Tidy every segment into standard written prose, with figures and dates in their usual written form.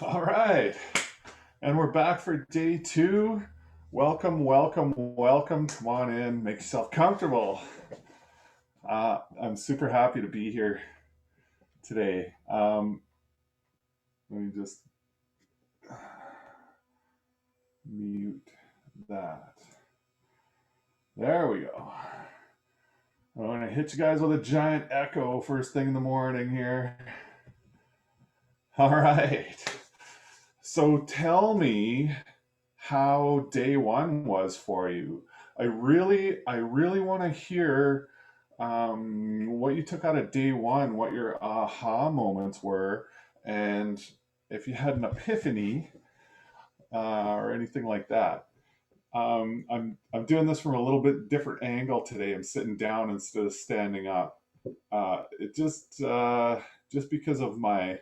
All right. And we're back for day two. Welcome, welcome, welcome. Come on in, make yourself comfortable. I'm super happy to be here today. Let me just mute that. There we go. I'm going to hit you guys with a giant echo first thing in the morning here. All right. So tell me how day one was for you. I really want to hear what you took out of day one, what your aha moments were, and if you had an epiphany or anything like that. I'm doing this from a little bit different angle today. I'm sitting down instead of standing up. It just because of my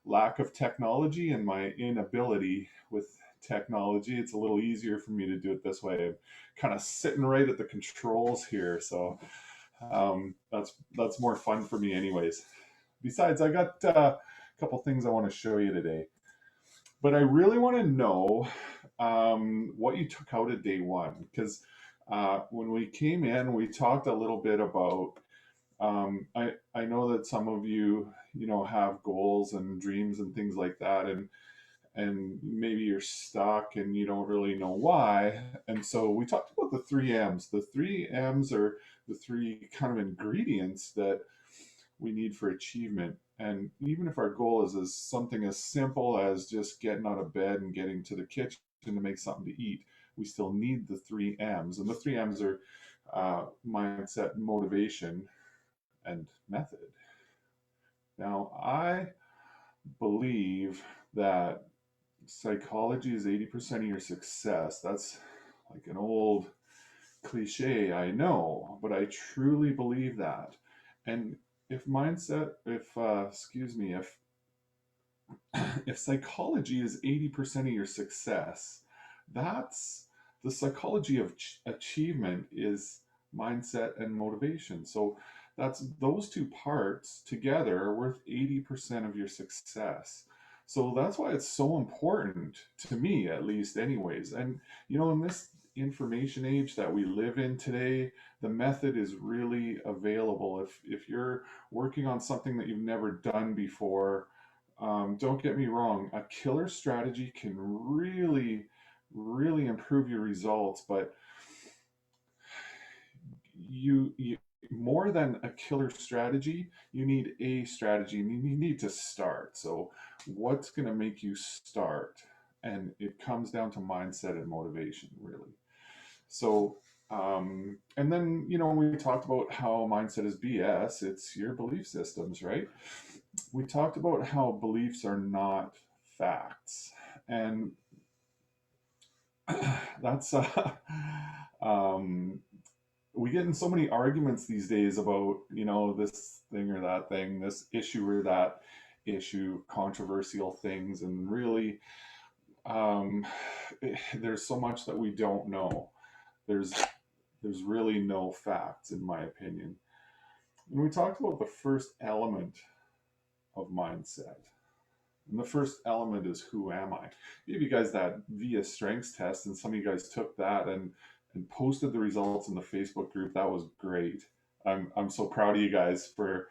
lack of technology and my inability with technology, it's a little easier for me to do it this way. I'm kind of sitting right at the controls here, so that's more fun for me, anyways. Besides, I got a couple things I want to show you today, but I really want to know what you took out of day one because when we came in, we talked a little bit about I know that some of you have goals and dreams and things like that, and maybe you're stuck and you don't really know why. And so we talked about the three M's. The three M's are the three kind of ingredients that we need for achievement. And even if our goal is as something as simple as just getting out of bed and getting to the kitchen to make something to eat, we still need the three M's. And the three M's are mindset, motivation, and method. Now, I believe that psychology is 80% of your success. That's like an old cliche, I know, but I truly believe that. And if mindset, if, excuse me, if psychology is 80% of your success, that's the psychology of achievement is mindset and motivation. So that's those two parts together are worth 80% of your success. So that's why it's so important to me, at least, anyways. And in this information age that we live in today, the method is really available. If you're working on something that you've never done before, don't get me wrong, a killer strategy can really, really improve your results, but you more than a killer strategy, you need a strategy and you need to start. So, what's going to make you start? And it comes down to mindset and motivation, really. So, and then, we talked about how mindset is BS, it's your belief systems, right? We talked about how beliefs are not facts. And that's, um, we get in so many arguments these days about, this thing or that thing, this issue or that issue, controversial things. And really, um, there's so much that we don't know. There's, there's really no facts, in my opinion. And we talked about the first element of mindset. And the first element is who am I? I gave you guys that via strengths test, and some of you guys took that and posted the results in the Facebook group. That was great. I'm so proud of you guys for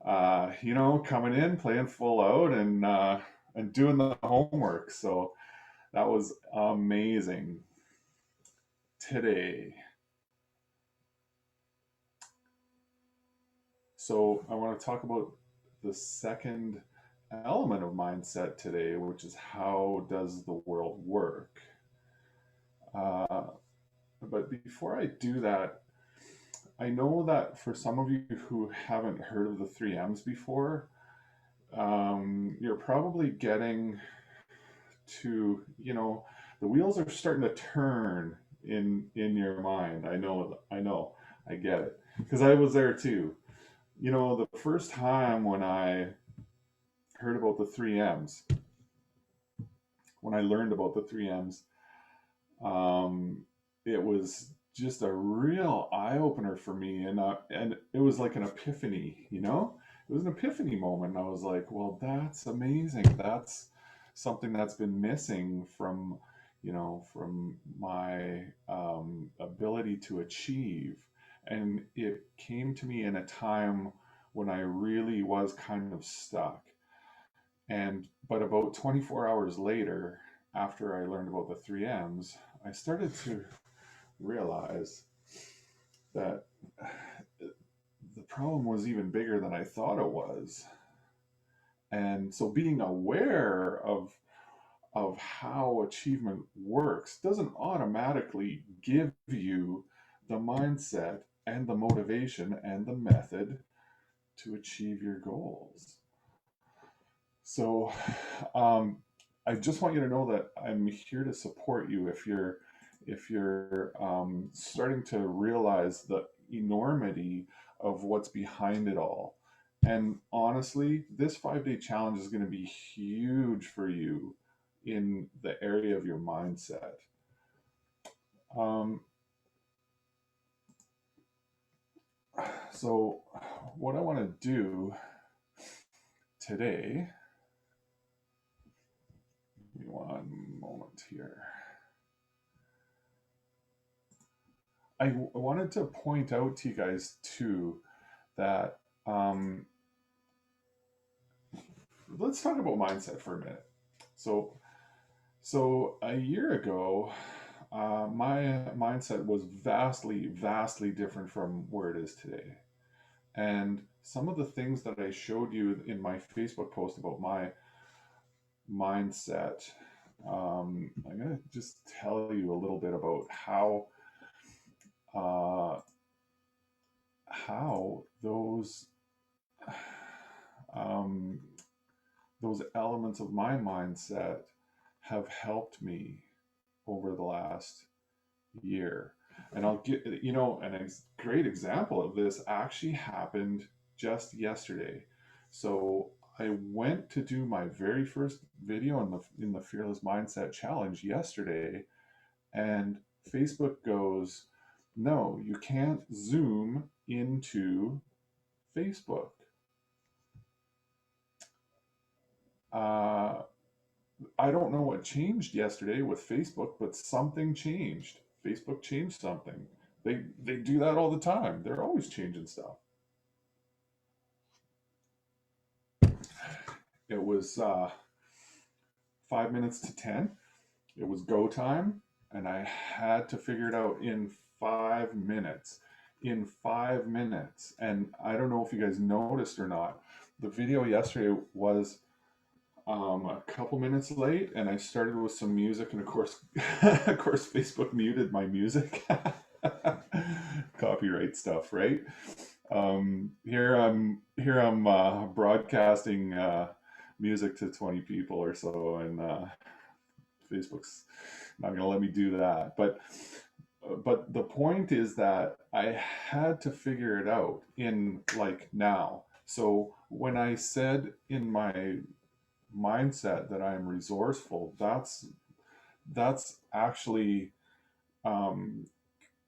coming in, playing full out, and doing the homework. So that was amazing. Today, so I want to talk about the second element of mindset today, which is how does the world work? Uh, but before I do that, I know that for some of you who haven't heard of the three M's before, you're probably getting to, the wheels are starting to turn in your mind. I know, I get it because I was there too. The first time when I heard about the three M's, when I learned about the three M's, um, it was just a real eye opener for me, and it was like an epiphany. It was an epiphany moment. And I was like, well, that's amazing. something that's been missing from, from my ability to achieve. And it came to me in a time when I really was kind of stuck. But about 24 hours later, after I learned about the 3 M's, I started to realize that the problem was even bigger than I thought it was. And so being aware of how achievement works doesn't automatically give you the mindset and the motivation and the method to achieve your goals. So I just want you to know that I'm here to support you if you're starting to realize the enormity of what's behind it all. And honestly, this 5-day challenge is going to be huge for you in the area of your mindset. Um, so, what I want to do today, give me one moment here. I wanted to point out to you guys too that let's talk about mindset for a minute. So a year ago, my mindset was vastly different from where it is today. And some of the things that I showed you in my Facebook post about my mindset, I'm going to just tell you a little bit about how um, those elements of my mindset have helped me over the last year. And I'll get, a great example of this actually happened just yesterday. So I went to do my very first video in the Fearless Mindset Challenge yesterday, and Facebook goes, "No, you can't zoom into Facebook." Uh, I don't know what changed yesterday with Facebook, but something changed. Facebook changed something. They do that all the time. They're always changing stuff. It was 5 minutes to 10. It was go time, and I had to figure it out in 5 minutes. In 5 minutes. And I don't know if you guys noticed or not. The video yesterday was a couple minutes late, and I started with some music, and of course, Facebook muted my music. Copyright stuff, right? Here I'm broadcasting music to 20 people or so, and Facebook's not going to let me do that. But the point is that I had to figure it out in like now. So when I said in my mindset that I am resourceful, that's actually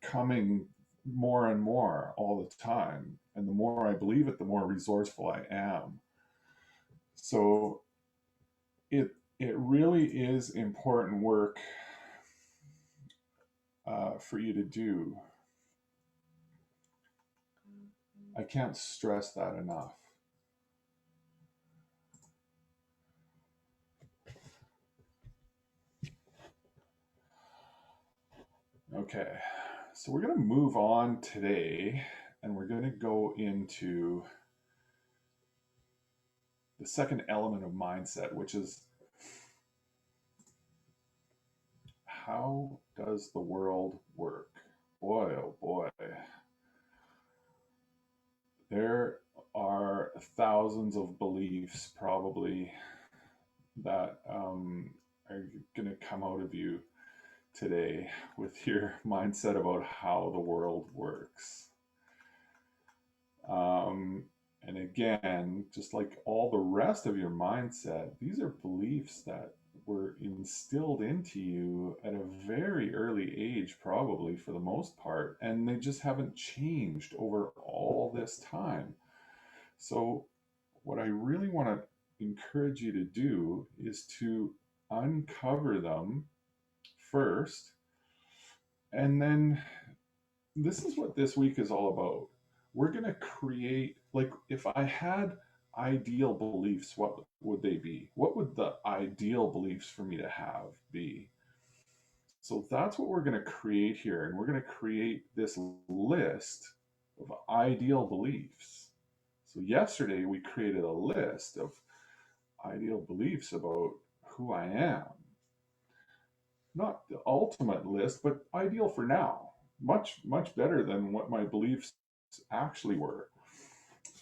coming more and more all the time. And the more I believe it, the more resourceful I am. So it really is important work for you to do. I can't stress that enough. Okay, so we're going to move on today, and we're going to go into the second element of mindset, which is, how does the world work? Boy, oh boy. There are thousands of beliefs probably that are going to come out of you today with your mindset about how the world works. And again, just like all the rest of your mindset, these are beliefs that were instilled into you at a very early age, probably for the most part, and they just haven't changed over all this time. So, what I really want to encourage you to do is to uncover them first, and then this is what this week is all about. We're going to create, like, if I had ideal beliefs, what would they be? What would the ideal beliefs for me to have be? So that's what we're going to create here. And we're going to create this list of ideal beliefs. So yesterday we created a list of ideal beliefs about who I am. Not the ultimate list, but ideal for now. Much, much better than what my beliefs actually were.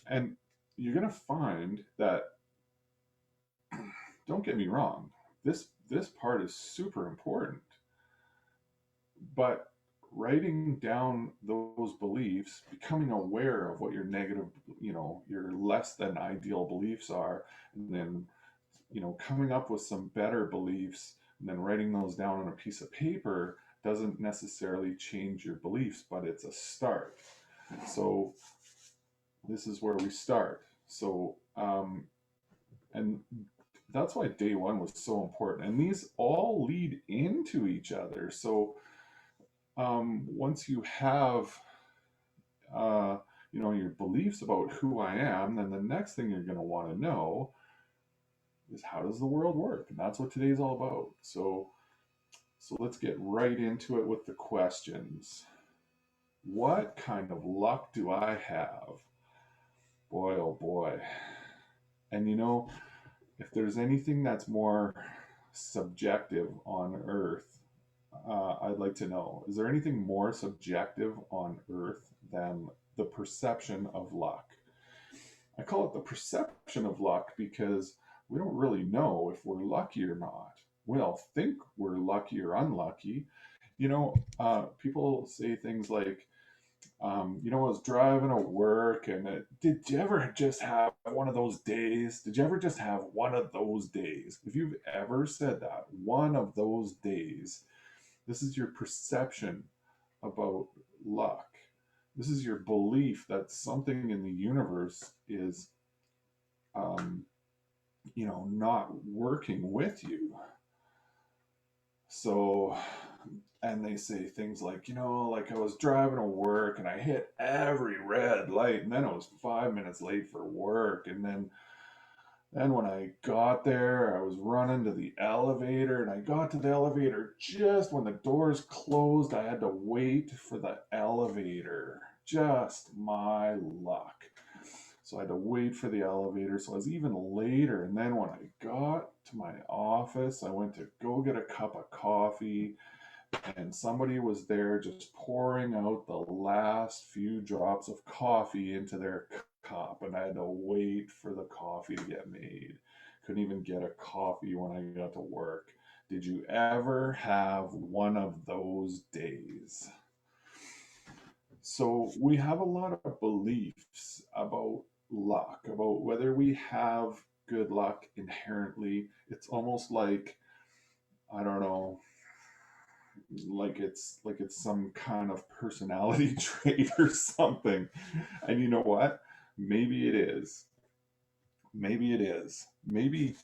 And you're going to find that, don't get me wrong, this part is super important. But writing down those beliefs, becoming aware of what your negative, your less than ideal beliefs are, and then, coming up with some better beliefs, and then writing those down on a piece of paper doesn't necessarily change your beliefs, but it's a start. So this is where we start. So, and that's why day one was so important. And these all lead into each other. So, once you have, uh, your beliefs about who I am, then the next thing you're going to want to know is how does the world work? And that's what today's all about. So let's get right into it with the questions. What kind of luck do I have? Boy, oh boy. And if there's anything that's more subjective on Earth, I'd like to know, is there anything more subjective on Earth than the perception of luck? I call it the perception of luck because we don't really know if we're lucky or not. We all think we're lucky or unlucky. People say things like, I was driving to work and did you ever just have one of those days? Did you ever just have one of those days? If you've ever said that, one of those days, this is your perception about luck. This is your belief that something in the universe is, not working with you. So, and they say things like, like I was driving to work and I hit every red light, and then I was 5 minutes late for work. And then when I got there, I was running to the elevator, and I got to the elevator just when the doors closed. I had to wait for the elevator. Just my luck. So I had to wait for the elevator. So I was even later. And then when I got to my office, I went to go get a cup of coffee, and somebody was there just pouring out the last few drops of coffee into their cup, and I had to wait for the coffee to get made. Couldn't even get a coffee when I got to work. Did you ever have one of those days? So we have a lot of beliefs about luck, about whether we have good luck inherently. It's almost like, I don't know, like it's some kind of personality trait or something. And you know what? Maybe it is. Maybe it is. Maybe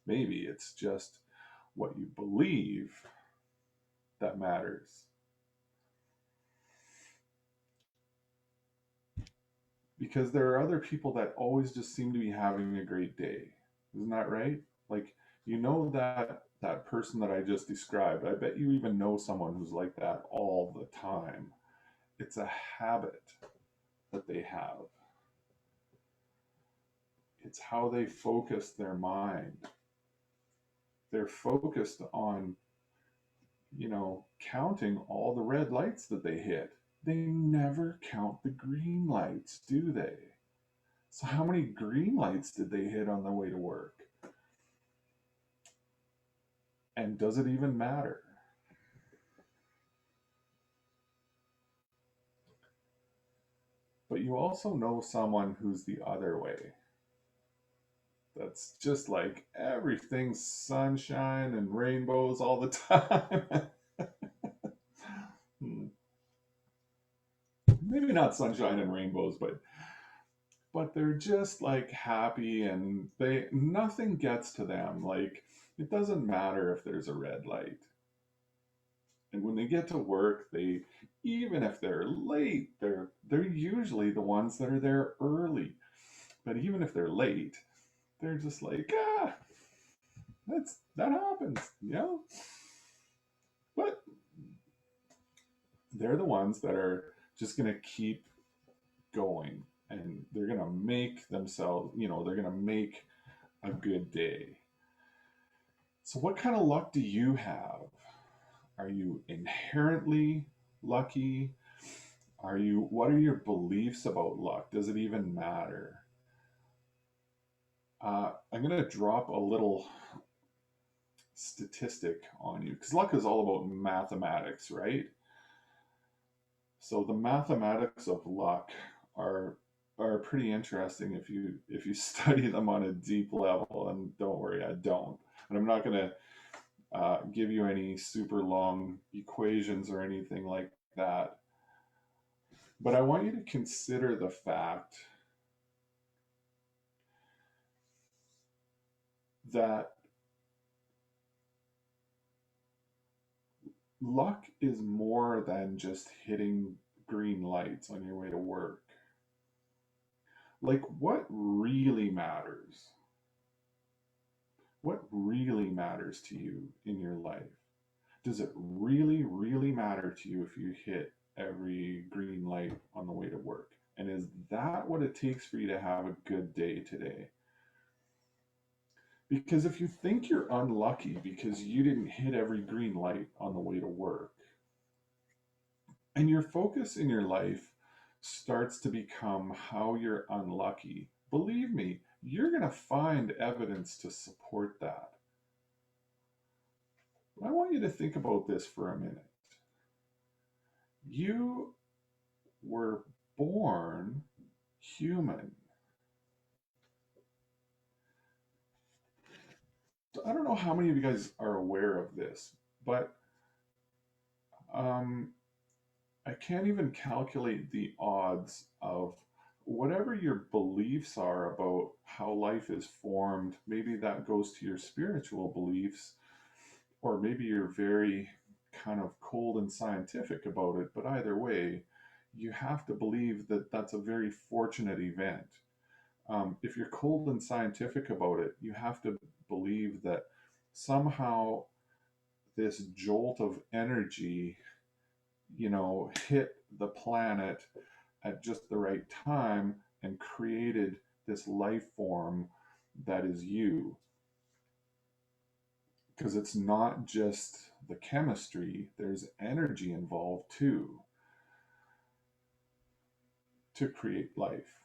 it's just what you believe that matters. Because there are other people that always just seem to be having a great day. Isn't that right? Like, that person that I just described. I bet you even know someone who's like that all the time. It's a habit that they have. It's how they focus their mind. They're focused on, counting all the red lights that they hit. They never count the green lights, do they? So, how many green lights did they hit on the way to work? And does it even matter? But you also know someone who's the other way. That's just like everything's sunshine and rainbows all the time. Maybe not sunshine and rainbows, but but they're just like happy and they nothing gets to them. Like it doesn't matter if there's a red light. And when they get to work, they even if they're late, they're usually the ones that are there early. But even if they're late, they're just like, that happens, you know? But they're the ones that are just gonna keep going and they're gonna make themselves, they're gonna make a good day. So what kind of luck do you have? Are you inherently lucky? What are your beliefs about luck? Does it even matter? I'm going to drop a little statistic on you because luck is all about mathematics, right? So the mathematics of luck are are pretty interesting if you study them on a deep level. And don't worry, I don't. And I'm not going to give you any super long equations or anything like that. But I want you to consider the fact that luck is more than just hitting green lights on your way to work. Like, what really matters? What really matters to you in your life? Does it really, really matter to you if you hit every green light on the way to work? And is that what it takes for you to have a good day today? Because if you think you're unlucky because you didn't hit every green light on the way to work, and your focus in your life starts to become how you're unlucky, believe me, you're going to find evidence to support that. I want you to think about this for a minute. You were born human. So I don't know how many of you guys are aware of this, but um, I can't even calculate the odds of whatever your beliefs are about how life is formed. Maybe that goes to your spiritual beliefs, or maybe you're very kind of cold and scientific about it. But either way, you have to believe that that's a very fortunate event. If you're cold and scientific about it, you have to believe that somehow this jolt of energy hit the planet at just the right time and created this life form that is you. Because it's not just the chemistry, there's energy involved too to create life.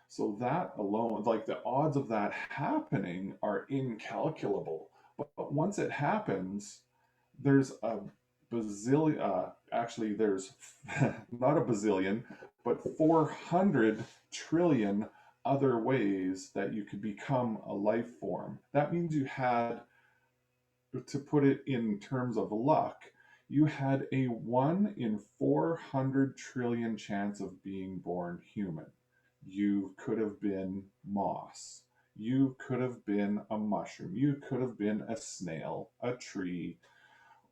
So that alone, like the odds of that happening are incalculable. But once it happens, there's a bazillion, actually, there's not a bazillion, but 400 trillion other ways that you could become a life form. That means you had, to put it in terms of luck, you had a 1 in 400 trillion chance of being born human. You could have been moss. You could have been a mushroom. You could have been a snail, a tree,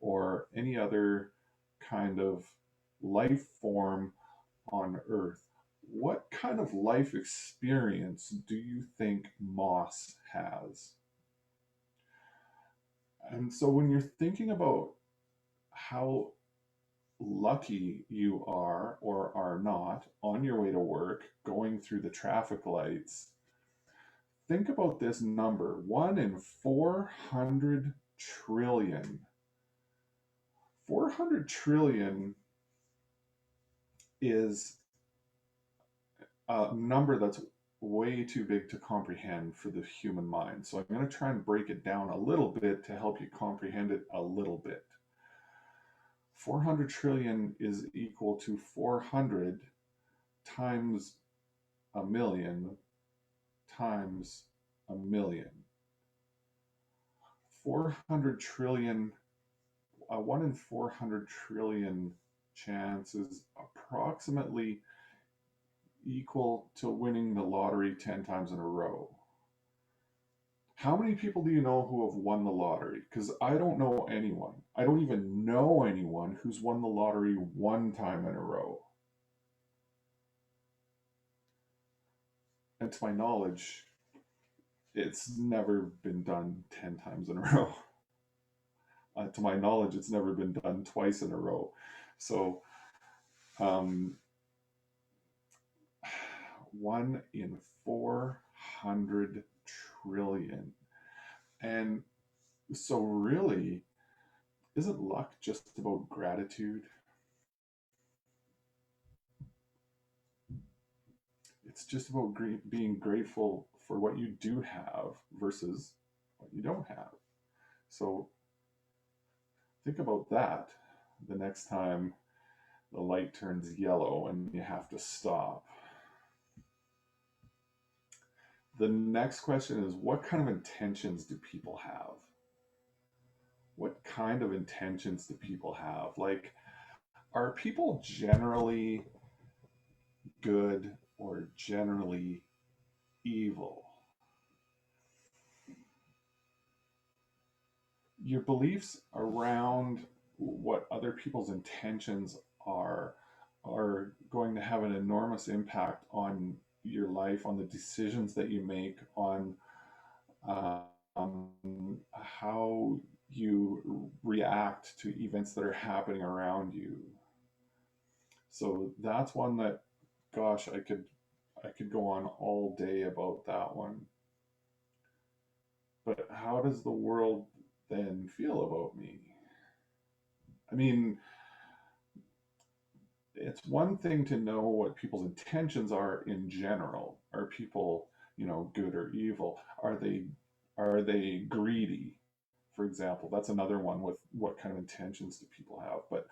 or any other kind of life form on Earth. What kind of life experience do you think moss has? And so when you're thinking about how lucky you are or are not on your way to work, going through the traffic lights, think about this number 1 in 400 trillion. 400 trillion is a number that's way too big to comprehend for the human mind. So I'm going to try and break it down a little bit to help you comprehend it a little bit. 400 trillion is equal to 400 times a million times a million. 400 trillion, 1 in 400 trillion chance is approximately, equal to winning the lottery 10 times in a row. How many people do you know who have won the lottery? Because I don't know anyone. I don't even know anyone who's won the lottery one time in a row. And to my knowledge, it's never been done 10 times in a row. To my knowledge, it's never been done twice in a row. So, um, 1 in 400 trillion. And so, really, isn't luck just about gratitude? It's just about being grateful for what you do have versus what you don't have. So, think about that the next time the light turns yellow and you have to stop. The next question is, what kind of intentions do people have? What kind of intentions do people have? Like, are people generally good or generally evil? Your beliefs around what other people's intentions are going to have an enormous impact on your life, on the decisions that you make, on how you react to events that are happening around you. So that's one that, gosh, I could go on all day about that one. But how does the world then feel about me? I mean, it's one thing to know what people's intentions are in general. Are people, good or evil? Are they greedy? For example, that's another one with what kind of intentions do people have.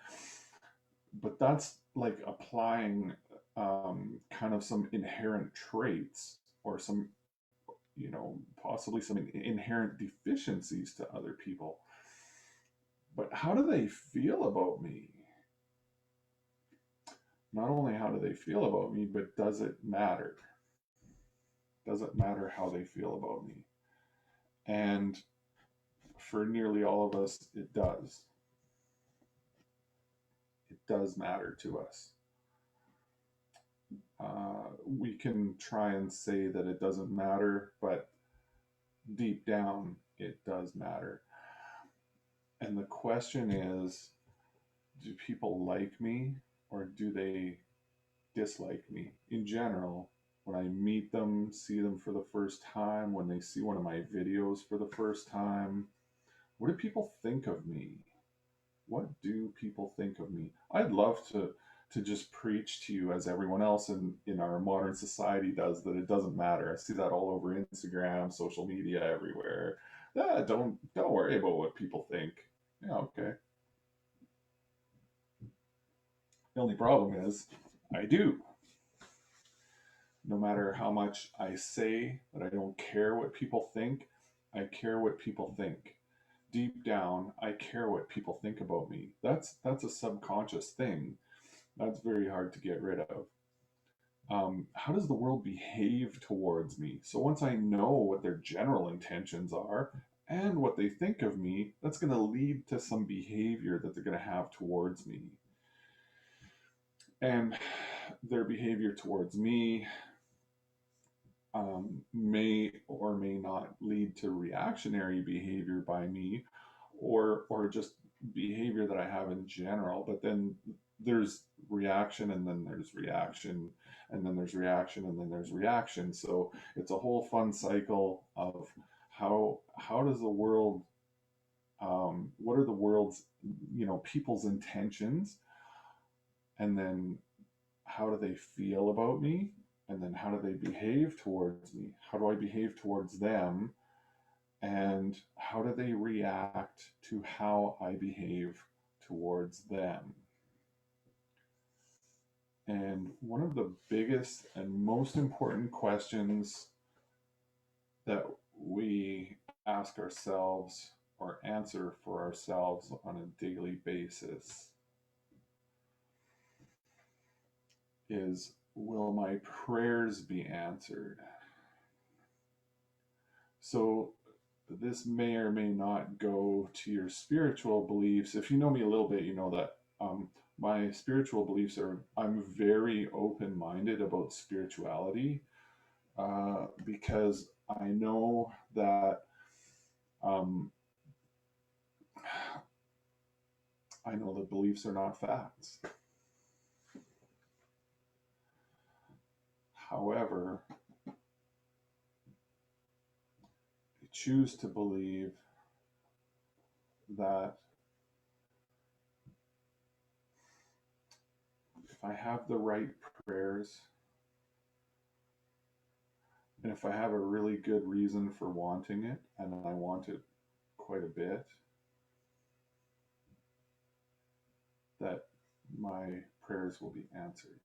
But that's like applying kind of some inherent traits or some, possibly some inherent deficiencies to other people. But how do they feel about me? Not only how do they feel about me, but does it matter? Does it matter how they feel about me? And for nearly all of us, it does. It does matter to us. We can try and say that it doesn't matter, but deep down, it does matter. And the question is, do people like me or do they dislike me? In general, when I meet them, see them for the first time, when they see one of my videos for the first time, what do people think of me? What do people think of me? I'd love to just preach to you, as everyone else in our modern society does, that it doesn't matter. I see that all over Instagram, social media, everywhere. Don't worry about what people think. Yeah, okay. The only problem is I do. No matter how much I say that I don't care what people think, I care what people think. Deep down, I care what people think about me. That's a subconscious thing. That's very hard to get rid of. How does the world behave towards me? So once I know what their general intentions are and what they think of me, that's going to lead to some behavior that they're going to have towards me. And their behavior towards me may or may not lead to reactionary behavior by me, or just behavior that I have in general. But then there's reaction, and then there's reaction, and then there's reaction, and then there's reaction. So it's a whole fun cycle of how does the world, what are the world's, people's intentions, and then how do they feel about me, and then how do they behave towards me? How do I behave towards them? And how do they react to how I behave towards them? And one of the biggest and most important questions that we ask ourselves or answer for ourselves on a daily basis is, will my prayers be answered? So this may or may not go to your spiritual beliefs. If you know me a little bit, you know that my spiritual beliefs are, I'm very open minded about spirituality, because I know that um, I know the beliefs are not facts. However, I choose to believe that if I have the right prayers, and if I have a really good reason for wanting it, and I want it quite a bit, that my prayers will be answered.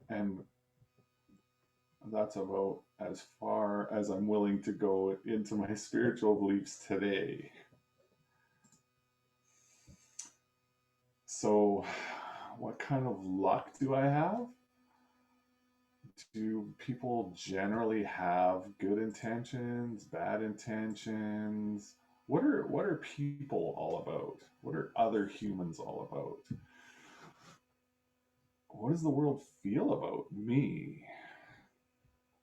And that's about as far as I'm willing to go into my spiritual beliefs today. So, what kind of luck do I have? Do people generally have good intentions, bad intentions? What are people all about? What are other humans all about? What does the world feel about me?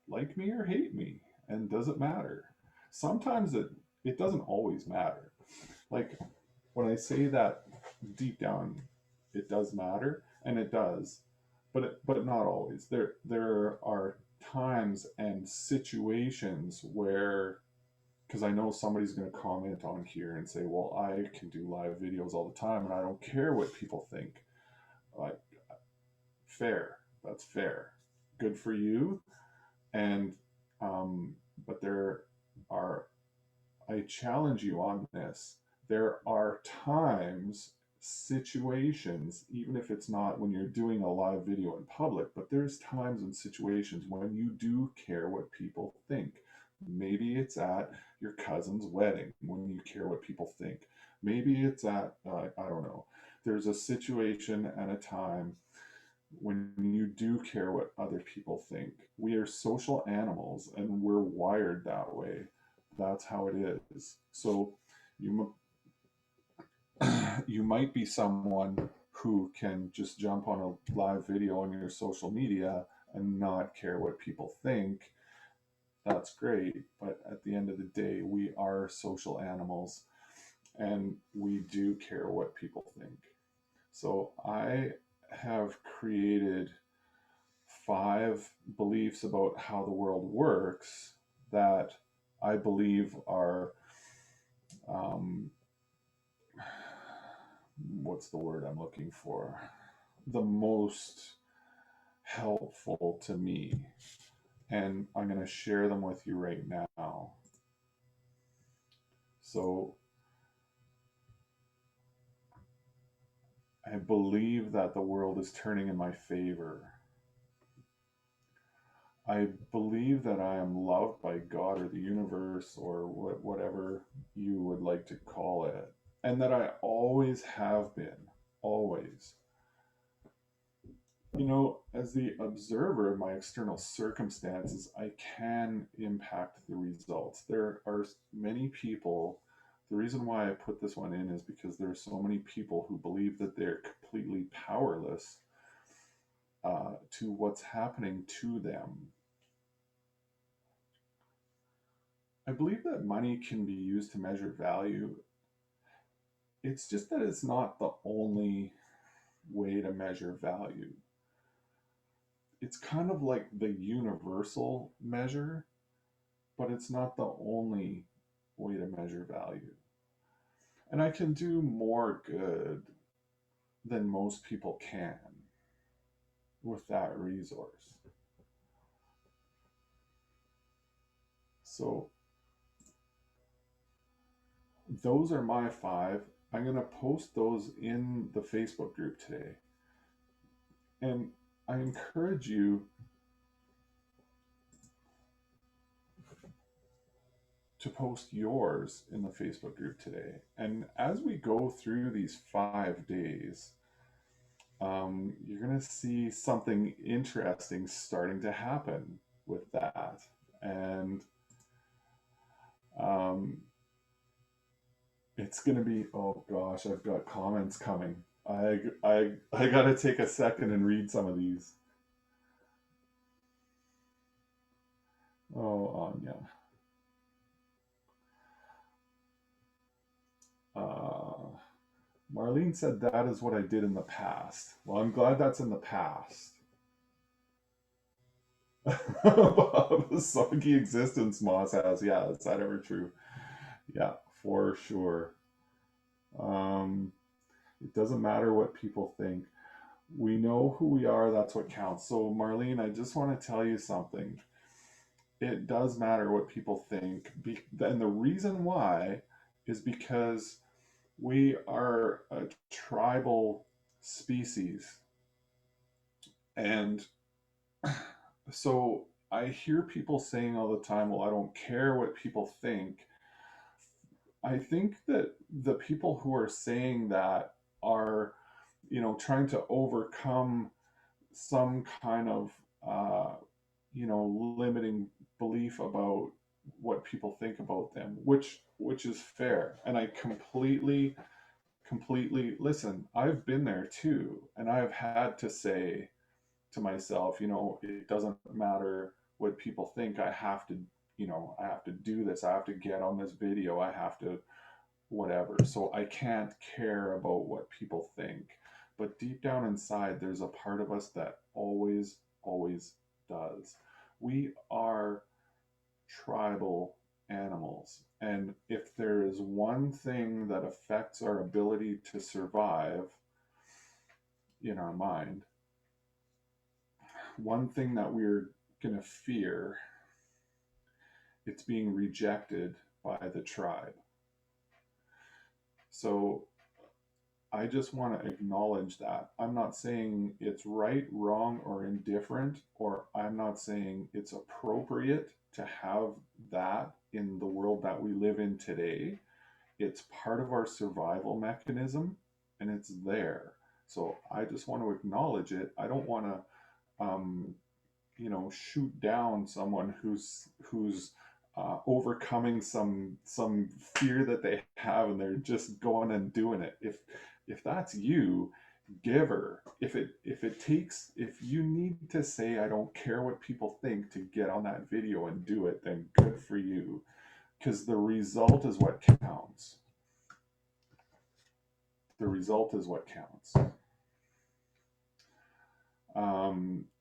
Like me or hate me? And does it matter? Sometimes it doesn't always matter. Like when I say that, deep down it does matter, and it does, but not always. There are times and situations where, because I know somebody's going to comment on here and say, well, I can do live videos all the time and I don't care what people think. Like, fair. That's fair. Good for you. And but there are, I challenge you on this. There are times, situations, even if it's not when you're doing a live video in public, but there's times and situations when you do care what people think. Maybe it's at your cousin's wedding when you care what people think. Maybe it's at, I don't know. There's a situation and a time when you do care what other people think. We are social animals and we're wired that way. That's how it is. So you you might be someone who can just jump on a live video on your social media and not care what people think. That's great, but at the end of the day, we are social animals and we do care what people think. So I have created 5 beliefs about how the world works that I believe are, um, what's the word I'm looking for? The most helpful to me. And I'm going to share them with you right now. So I believe that the world is turning in my favor. I believe that I am loved by God or the universe or whatever you would like to call it, and that I always have been, always. You know, as the observer of my external circumstances, I can impact the results. There are many people. The reason why I put this one in is because there are so many people who believe that they're completely powerless to what's happening to them. I believe that money can be used to measure value. It's just that it's not the only way to measure value. It's kind of like the universal measure, but it's not the only way to measure value. And I can do more good than most people can with that resource. So those are my 5. I'm going to post those in the Facebook group today. And I encourage you to post yours in the Facebook group today. And as we go through these 5 days, you're going to see something interesting starting to happen with that. And um, it's going to be, oh gosh, I've got comments coming. I got to take a second and read some of these. Oh, Anya. Uh, Marlene said that is what I did in the past. Well, I'm glad that's in the past. The soggy existence Moss has. Yeah, is that ever true? Yeah, for sure. Um, it doesn't matter what people think. We know who we are. That's what counts. So, Marlene, I just want to tell you something. It does matter what people think. And the reason why is because we are a tribal species. And so I hear people saying all the time, well, I don't care what people think. I think that the people who are saying that are, trying to overcome some kind of, uh, limiting belief about what people think about them, which is fair. And I completely listen. I've been there too, and I've had to say to myself, it doesn't matter what people think. I have to do this. I have to get on this video. I have to whatever. So I can't care about what people think. But deep down inside, there's a part of us that always does. We are tribal animals. And if there is one thing that affects our ability to survive in our mind, one thing that we're going to fear, it's being rejected by the tribe. So I just want to acknowledge that. I'm not saying it's right, wrong, or indifferent, or I'm not saying it's appropriate to have that in the world that we live in today. It's part of our survival mechanism and it's there. So I just want to acknowledge it. I don't want to shoot down someone who's overcoming some fear that they have and they're just going and doing it. If that's you, giver. If you need to say I don't care what people think to get on that video and do it, then good for you, because the result is what counts. The result is what counts.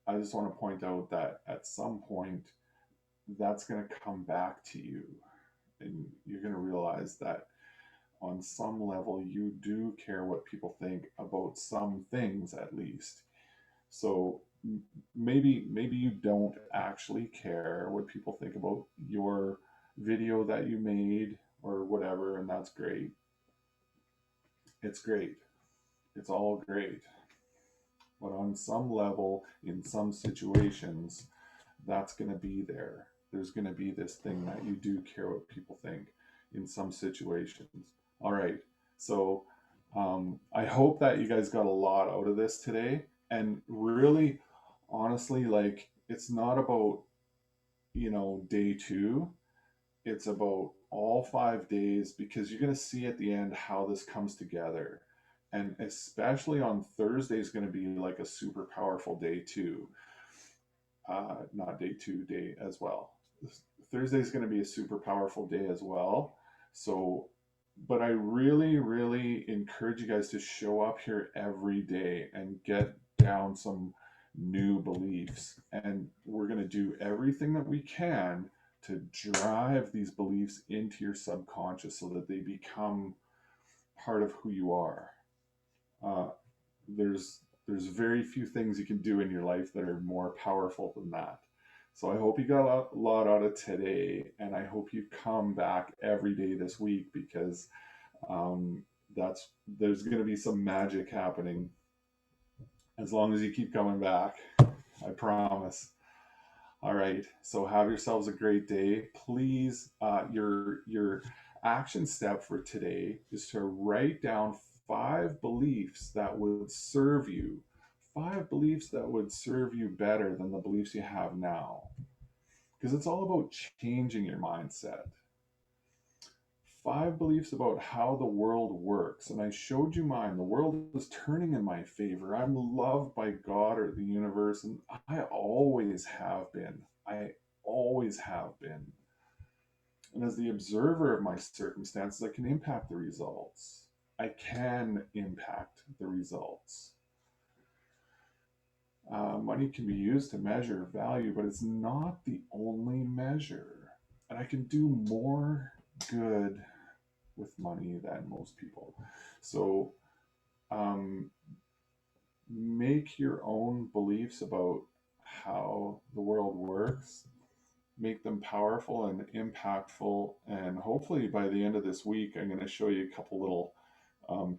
I just want to point out that at some point that's going to come back to you, and you're going to realize that on some level you do care what people think about some things, at least. So maybe you don't actually care what people think about your video that you made or whatever, and that's great. It's great. It's all great. But on some level, in some situations, that's going to be there. There's going to be this thing that you do care what people think in some situations. All right. So I hope that you guys got a lot out of this today. And really, honestly, like, it's not about, day two. It's about all 5 days, because you're going to see at the end how this comes together. And especially on Thursday is going to be like a super powerful day too. Not day two, day as well. Thursday is going to be a super powerful day as well. So, but I really encourage you guys to show up here every day and get down some new beliefs. And we're going to do everything that we can to drive these beliefs into your subconscious so that they become part of who you are. Uh, there's very few things you can do in your life that are more powerful than that. So I hope you got a lot out of today, and I hope you come back every day this week, because um, that's there's going to be some magic happening as long as you keep coming back. I promise. All right. So have yourselves a great day. Please, your action step for today is to write down 5 beliefs that would serve you 5 beliefs that would serve you better than the beliefs you have now. Because it's all about changing your mindset. 5 beliefs about how the world works. And I showed you mine. The world is turning in my favor. I'm loved by God or the universe. And I always have been. I always have been. And as the observer of my circumstances, I can impact the results. I can impact the results. Money can be used to measure value, but it's not the only measure. And I can do more good with money than most people. So make your own beliefs about how the world works, make them powerful and impactful. And hopefully by the end of this week, I'm going to show you a couple little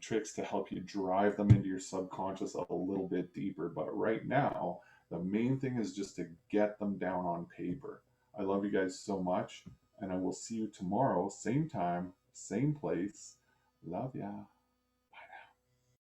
tricks to help you drive them into your subconscious a little bit deeper. But right now, the main thing is just to get them down on paper. I love you guys so much, and I will see you tomorrow, same time, same place. Love ya.